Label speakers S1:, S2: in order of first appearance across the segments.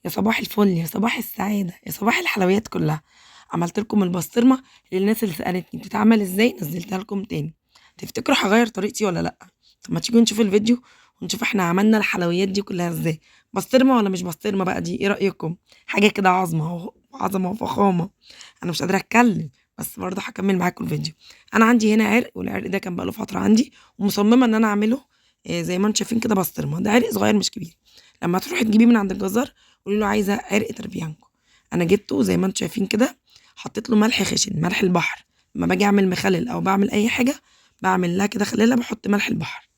S1: يا صباح الفل، يا صباح السعادة، يا صباح الحلويات كلها. عملت لكم البسطرمة للناس اللي سألتني بتتعمل ازاي، نزلتها لكم تاني. تفتكروا هغير طريقتي ولا لأ؟ طب ما تيجوا نشوف الفيديو ونشوف احنا عملنا الحلويات دي كلها ازاي. بسطرمة ولا مش بسطرمة بقى دي، ايه رأيكم؟ حاجة كده عظمة وفخامة. انا مش قادرة اتكلم، بس برضه هكمل معاكم الفيديو. انا عندي هنا عرق، والعرق ده كان بقاله فترة عندي ومصممة ان انا اعمله. زي ما انتم شايفين كده بسطرمة، ده عرق صغير مش كبير. لما تروحي تجيبيه من عند الجزار قولي له عايزه عرق تربيانكو. انا جبته زي ما انتم شايفين كده، حطيت له ملح خشن، ملح البحر. لما باجي اعمل مخلل او بعمل اي حاجه بعمل لها كده خليله، بحط ملح البحر.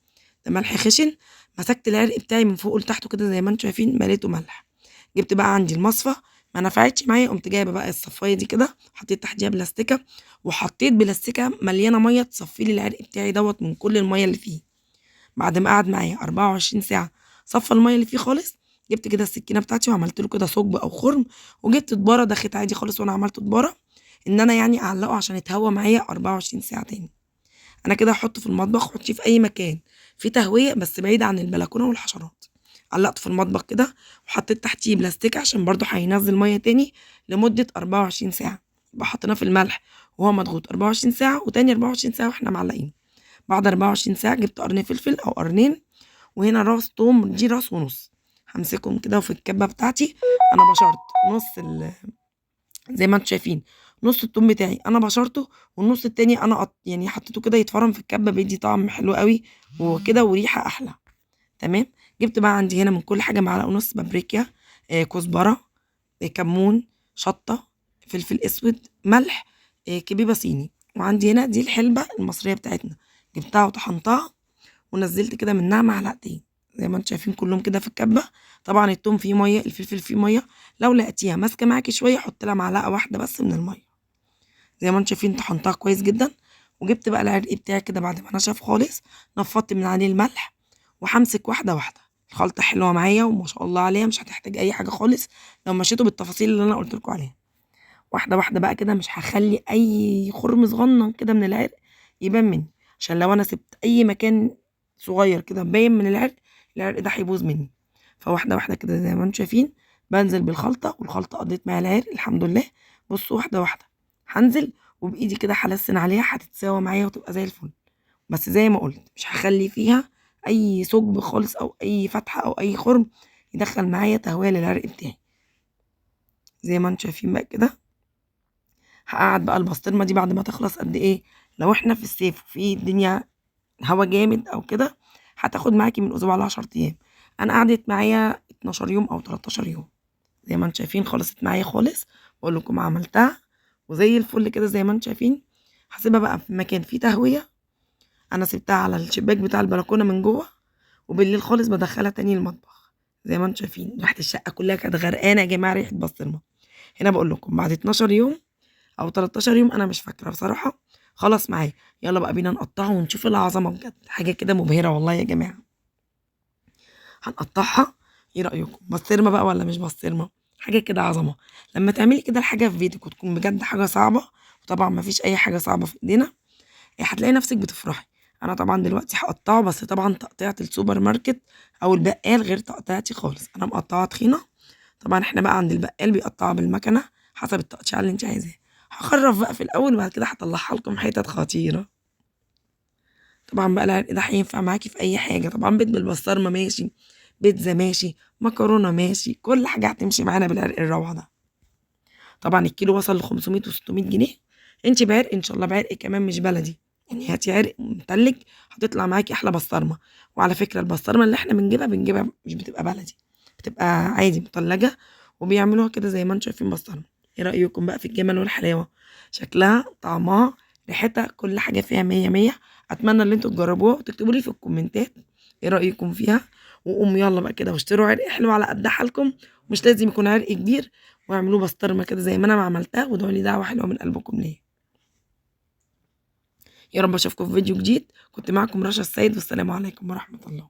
S1: ده ملح خشن. مسكت العرق بتاعي من فوق لتحته كده زي ما انتم شايفين، مليته ملح. جبت بقى عندي المصفى، ما نفعتش معايا، قمت جايبه بقى الصفايه دي كده، حطيت تحتيها بلاستيكه، وحطيت بلاستيكه مليانه ميه تصفي لي العرق بتاعي دوت من كل الميه اللي فيه. بعد ما قعد معايا 24 ساعة صفى المَيّة اللي فيه خالص، جِبت كده السكينة بتاعتي وعملت له كده ثقب أو خُرم، وجِبت دبارة دخيت عادي خالص وأنا عملت دبارة، إن أنا يعني أعلّقه عشان يتهوى معايا 24 ساعة تاني. أنا كده هاحطه في المطبخ، حطيه في أي مكان فيه تهوية بس بعيد عن البلكونة والحشرات. علّقته في المطبخ كده وحطيت تحتيه بلاستيك عشان برضه هينزّل مَيّة تاني لمدة 24 ساعة. يبقى حطيناه في الملح وهو مضغوط 24 ساعة، وتاني 24 ساعة وإحنا معلّقينه. بعد 24 ساعة جِبت قرن فلفل أو قرنين، وهنا راس توم، دي راس ونُص. هامسكهم كده وفي الكبة بتاعتي أنا بشرت نُص زي ما أنتم شايفين، نُص التوم بتاعي أنا بشرته، والنُص التاني أنا يعني حطيته كده يتفرم في الكبة، بيدّي طعم حلو أوي وكده وريحة أحلى. تمام. جِبت بقى عندي هنا من كل حاجة معلقة ونُص بابريكا، كزبرة، كمون، شطة، فلفل أسود، ملح، كبيبة صيني. وعندي هنا دي الحلبة المصرية بتاعتنا، جبتها وطحنتها ونزّلت كده منها معلقتين، زي ما أنتم شايفين كلّهم كده في الكبة. طبعًا التوم فيه مَيّة، الفلفل فيه مَيّة، لو لقيتيها ماسكة معاكِ شوية حُطّي لها معلقة واحدة بس من المَيّة. زي ما أنتم شايفين طحنتها كويس جدًا، وجِبت بقى العرق بتاعي كده بعد ما نشف خالص، نفّضت من عليه الملح، وهامسك واحدة واحدة. الخلطة حلوة معايا وما شاء الله عليها، مش هتحتاج أي حاجة خالص لو مشيتوا بالتفاصيل اللي أنا قُلت لكم عليها. واحدة واحدة بقى كده، مش هاخلّي أي خُرم صغنّن كده من العرق يبان منّي، عشان لو أنا سِبت أي مكان صغير كده باين من العرق، العرق ده هيبوظ منّي. فواحدة واحدة كده زي ما أنتم شايفين، بانزل بالخلطة والخلطة قضِّت معايا العرق الحمد لله. بُصّوا واحدة واحدة، هانزل وبإيدي كده هالسِّن عليها هتتساوى معايا وتبقى زي الفل. بس زي ما قُلت مش هاخلّي فيها أي ثُقب خالص أو أي فتحة أو أي خُرم يدخّل معايا تهوية للعرق بتاعي. زي ما أنتم شايفين بقى كده، هاقعّد بقى البسطرمة دي بعد ما تخلص قد إيه، لو إحنا في الصيف وفي الدنيا هوا جامد أو كده، هتاخد معاكِ من أسبوع ل10 أيام. أنا قعدت معايا 12 يوم أو 13 يوم. زي ما أنتم شايفين خلصت معايا خالص، باقول لكم عملتها وزي الفل كده زي ما أنتم شايفين. هاسيبها بقى في مكان فيه تهوية، أنا سِبتها على الشباك بتاع البلكونة من جوّه، وبالليل خالص بادخّلها تاني المطبخ. زي ما أنتم شايفين ريحة الشقة كلّها كانت غرقانة يا جماعة ريحة بسطرمة. هنا باقول لكم بعد 12 يوم أو 13 يوم أنا مش فاكرة بصراحة، خلاص معايا. يالّا بقى بينا نقطّعه ونشوف العظمة بجد، حاجة كده مبهرة والله يا جماعة. هنقطّعها، إيه رأيكم؟ بسطرمة بقى والّا مش بسطرمة؟ حاجة كده عظمة. لمّا تعملي كده الحاجة في بيتِك وتكون بجد حاجة صعبة، وطبعًا ما فيش أي حاجة صعبة في إيدينا، هتلاقي نفسِك بتفرحي. أنا طبعًا دلوقتي هاقطّعه، بس طبعًا تقطيعة السوبر ماركت أو البقال غير تقطيعتي خالص. أنا مقطّعاها تخينة، طبعًا إحنا بقى عند البقال بيقطّعها بالمكنة حسب التقطيعة اللي أنتِ عايزاها. هاخرّف بقى في الأول وبعد كده هاطلّعها لكم حتت خطيرة. طبعًا بقى العرق ده هينفع معاكِ في أي حاجة، طبعًا بيض بالبسطرمة ماشي، بيتزا ماشي، مكرونة ماشي، كل حاجة هتمشي معانا بالعرق الروعة ده. طبعًا الكيلو وصل ل500 و600 جنيه، أنتِ بعرق إن شاء الله بعرق كمان مش بلدي، يعني هاتي عرق متلج هتطلع معاكِ أحلى بسطرمة. وعلى فكرة البسطرمة اللي إحنا بنجيبها مش بتبقى بلدي، بتبقى عادي متلجة، وبيعملوها كده زي ما أنتم شايفين بسطرمة. إيه رأيكم بقى في الجمال والحلاوة؟ شكلها، طعمها، ريحتها، كل حاجة فيها مِيّة مِيّة. أتمنى إن أنتم تجربوها وتكتبوا لي في الكومنتات إيه رأيكم فيها. وقوموا يالّا بقى كده واشتروا عرق حلو على قد حالكم، مش لازم يكون عرق كبير، واعملوه بسطرمة كده زي ما أنا ما عملتها، وادعوا لي دعوة حلوة من قلبكم ليّا. يا رب أشوفكم في فيديو جديد. كنت معاكم رشا السيد، والسلام عليكم ورحمة الله.